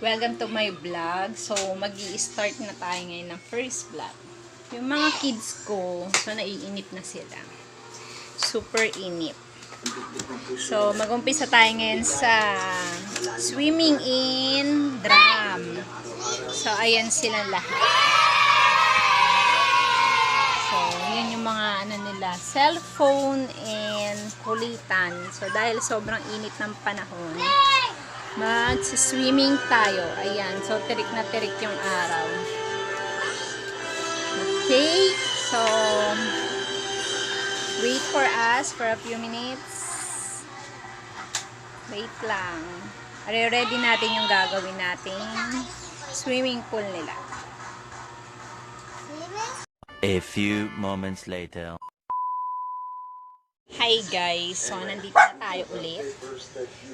Welcome to my vlog. So, mag-i-start na tayo ngayon ng first vlog. Yung mga kids ko, so naiinip na sila. Super inip. So, mag-umpisa tayo ngayon sa swimming in drum. So, ayan silang lahat. So, yan yung mga ano nila, cellphone and kulitan. So, dahil sobrang init ng panahon, mag-swimming tayo. Ayan. So, tirik na tirik yung araw. Okay. So, wait for us for a few minutes. Wait lang. Ready natin yung gagawin nating swimming pool nila. A few moments later. Hi guys! So, nandito na tayo ulit.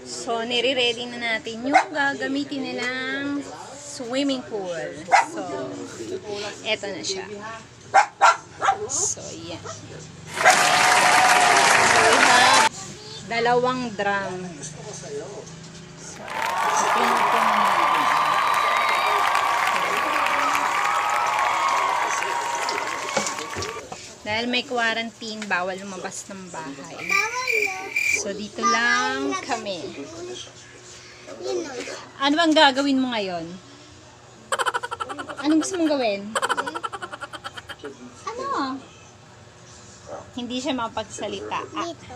So, nire-ready na natin yung gagamitin nilang swimming pool. So, eto na siya. So, yan. So, we have dalawang drum. So, tingnan natin. Dahil may quarantine, bawal lumabas ng bahay. So, dito lang kami. Ano bang gagawin mo ngayon? Anong gusto mong gawin? Ano? Hindi siya mapagsalita. Dito.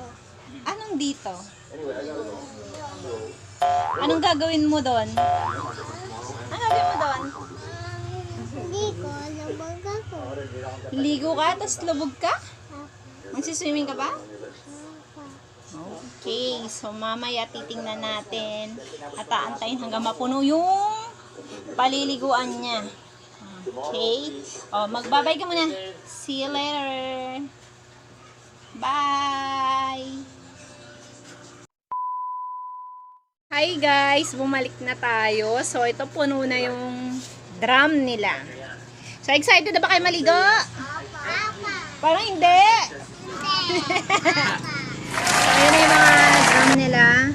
Anong dito? Anong gagawin mo doon? Ano gagawin mo doon? Hindi ko, labag ako. Ligo ka, tapos lubog ka? Magsiswimming ka ba? Okay, so mamaya titingnan natin at aantayin hanggang mapuno yung paliliguan niya. Okay, o magbabay ka muna. See you later. Bye! Hi guys, bumalik na tayo. So ito puno na yung drum nila. So excited na ba kayo maligo? Parang hindi. So yun na yung mga drum nila.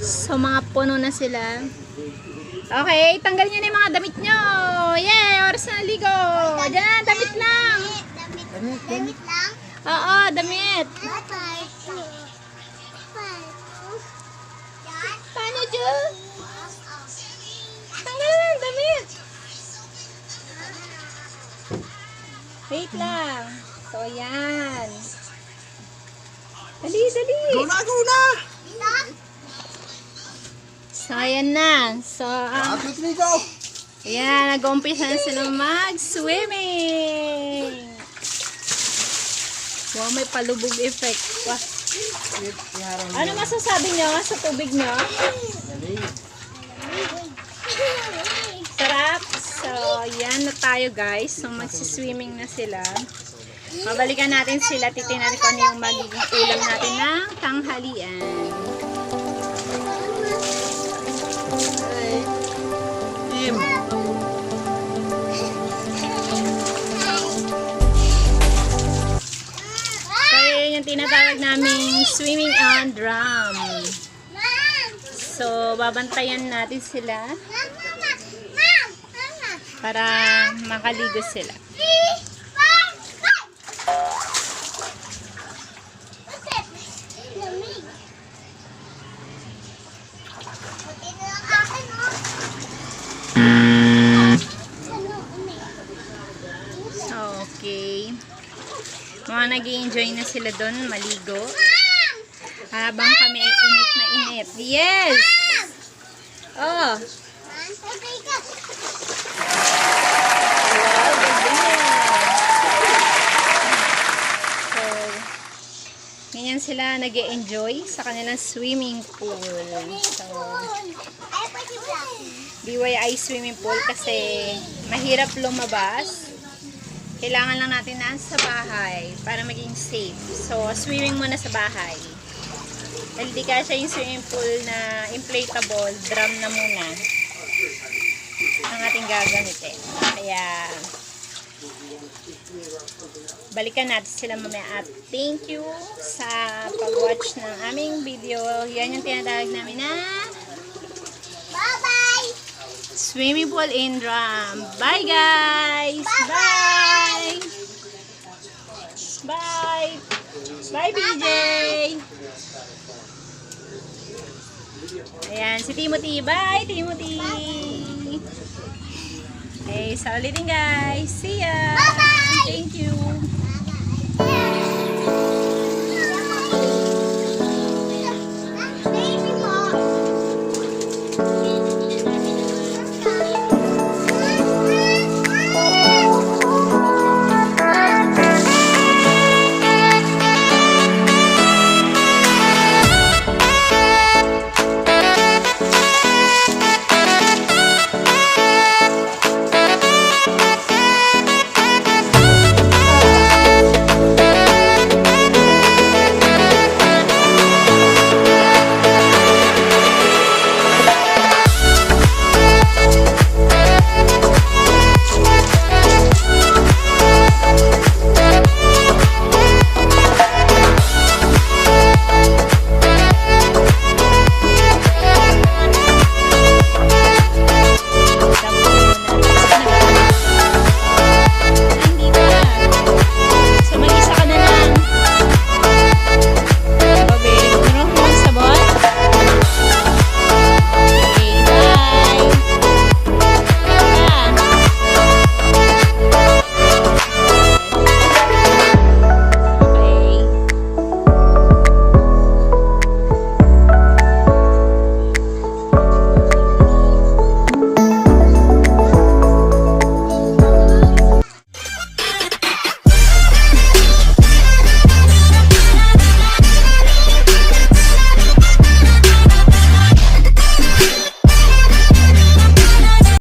So mga puno na sila. Okay, tanggalin nyo na yung mga damit nyo. Yay! Oras na ligo. Diyan, damit lang. Damit lang? Oo, damit. Paano, Jo? Tanggalin na yung damit. Wait lang. So, yan. Dali, dali. Guna! So, ayan na. So, ayan, nag-umpisa na sila mag-swimming. Wow, may palubog effect. Wow. Ano masasabi nyo sa tubig nyo? Sarap. So, yan na tayo guys. So, magsiswimming na sila. Mabalikan natin sila. Titingnan natin kung ano yung magiging ulam natin ng tanghalian. So, yun yung tinatawag naming swimming on drum. So, babantayan natin sila para makaligo sila. Okay. Mga nag-i-enjoy na sila doon maligo. Habang kami ay init na init. Yes! Oh! So, ganyan sila nag-e-enjoy sa kanilang swimming pool. So, DIY swimming pool kasi mahirap lumabas. Kailangan lang natin nasa bahay para maging safe. So, swimming muna sa bahay. Dahil di kasi yung swimming pool na inflatable, drum na muna ang ating gagamitin. Kaya, balikan natin sila mamaya. At thank you sa pag-watch ng aming video. Yan yung tinatawag namin na Bye-bye! Swimming pool in drum. Bye, guys! Bye! Bye! Bye, BJ! Ayan, si Timothy. Bye, Timothy! Okay, sa ulitin, guys. See ya! Bye-bye! Thank you!